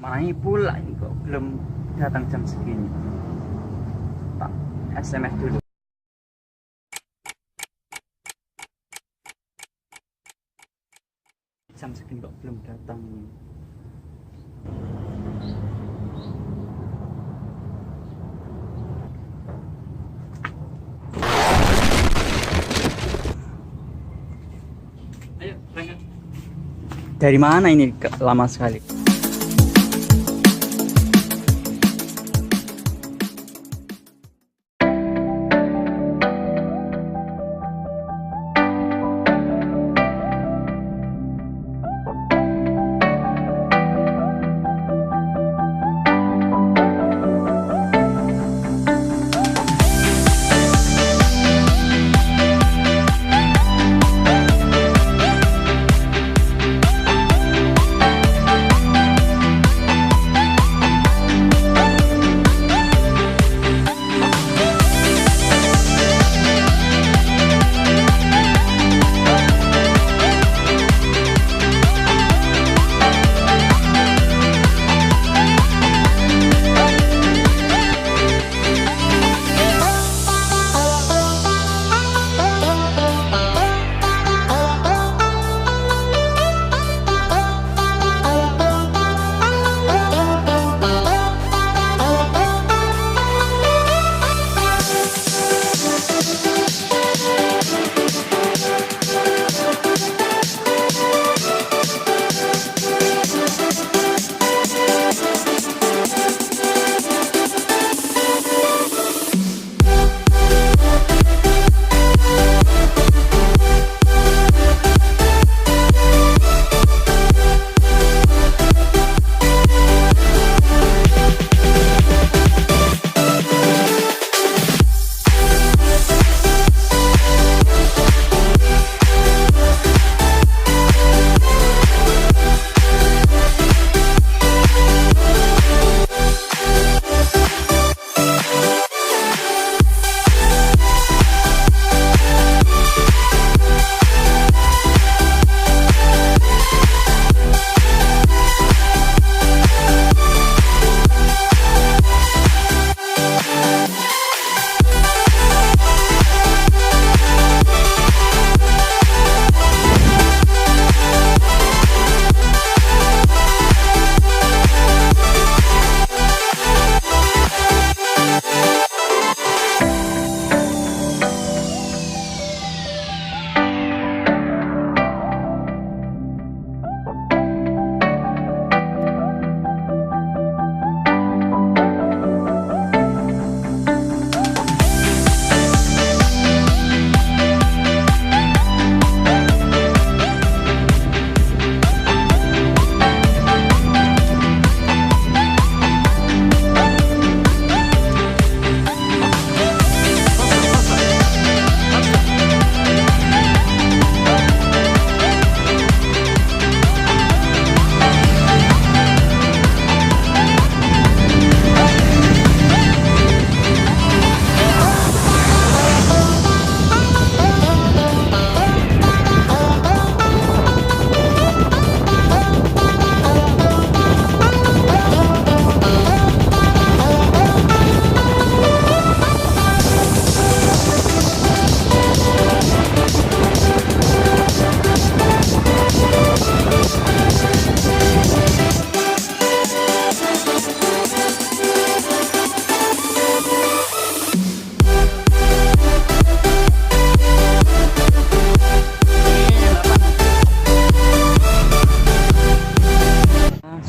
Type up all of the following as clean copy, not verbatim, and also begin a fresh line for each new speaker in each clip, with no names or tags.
Main pula ini kok belum datang jam segini. Tak SMS dulu. Jam segini kok belum datang. Ayo, berangkat. Dari mana ini lama sekali?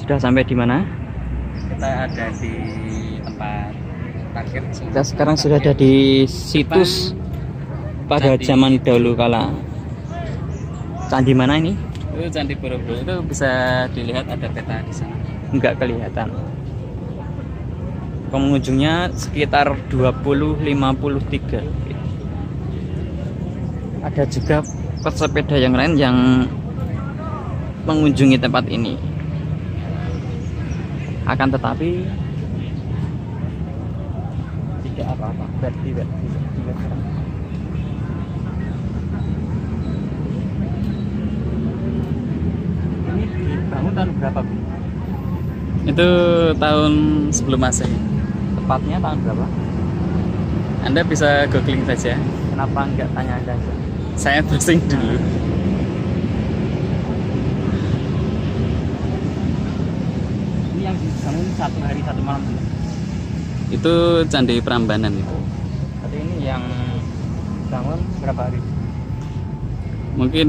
Sudah sampai di mana?
Kita ada di tempat parkir.
Kita sekarang sudah ada di situs pada zaman dahulu kala. Candi mana ini?
Itu Candi Borobudur, itu bisa dilihat ada peta di sana.
Enggak kelihatan. Pengunjungnya sekitar 20-53. Ada juga pesepeda yang lain yang mengunjungi tempat ini. Akan tetapi tidak apa-apa. Tidak. Ini dibangun tahun berapa, Bu?
Itu tahun sebelum Masehi.
Tepatnya tahun berapa?
Anda bisa googling saja.
Kenapa nggak tanya Anda aja?
Saya browsing dulu.
Ini yang dibangun 1 hari 1 malam dulu.
Itu Candi Prambanan itu.
Tapi ini yang bangun berapa hari?
Mungkin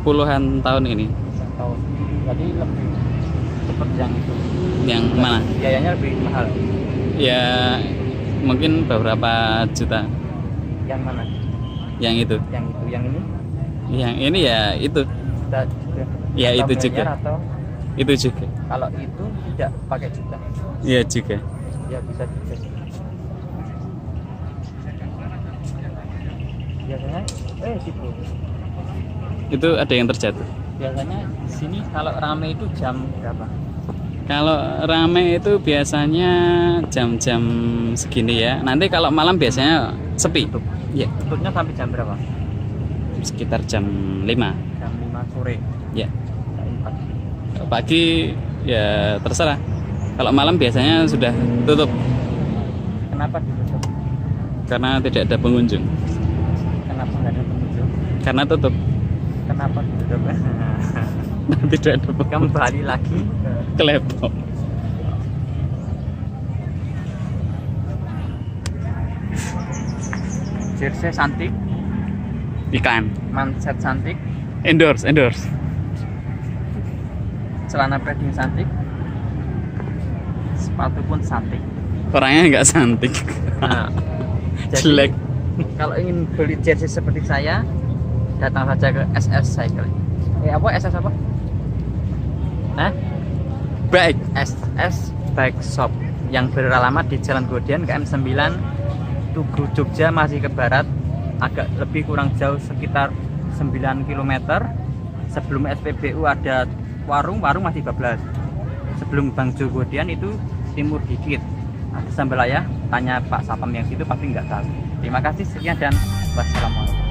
puluhan tahun ini.
Tahu. Jadi lebih cepat yang itu.
Yang mana?
Biayanya lebih mahal.
Ya mungkin beberapa juta.
Yang mana?
Yang itu.
Yang itu, yang ini?
Yang ini ya itu.
Juta juga.
Ya
Atau
itu
miliar
juga.
Atau
Itu juga.
kalau itu tidak pakai juta.
Iya juga.
Ya bisa juga. Biasanya situ.
Itu ada yang terjatuh.
Biasanya di sini kalau rame itu jam berapa?
Kalau rame itu biasanya jam-jam segini ya. Nanti kalau malam biasanya sepi.
Tutup.
Ya,
Tutupnya sampai jam berapa?
sekitar jam 5.
Jam 5 sore.
Ya.
Jam 4.
Kalau pagi ya terserah. Kalau malam biasanya sudah tutup
Kenapa ditutup?
karena tidak ada pengunjung.
Kenapa nggak ada pengunjung?
Karena tutup.
Kenapa ditutup?
Tidak ada pengunjung.
Kembali lagi
Ke laptop.
jersey cantik,
Ikan.
manset cantik,
Endorse.
celana padding cantik, sepatu pun cantik.
Orangnya nggak cantik.
Nah,
Jelek.
Kalau ingin beli jersey seperti saya, datang saja ke SS Cycle. Apa SS apa?
Baik.
SS Bike Shop yang beralamat di Jalan Godian KM 9 Tugu Jogja, masih ke barat, agak lebih kurang jauh sekitar 9 km. Sebelum SPBU ada warung masih 12. Sebelum Bang Jo Godian itu timur dikit. Ada Sambalaya, tanya Pak Sapam yang situ pasti nggak tahu. Terima kasih, sekian dan wassalamualaikum.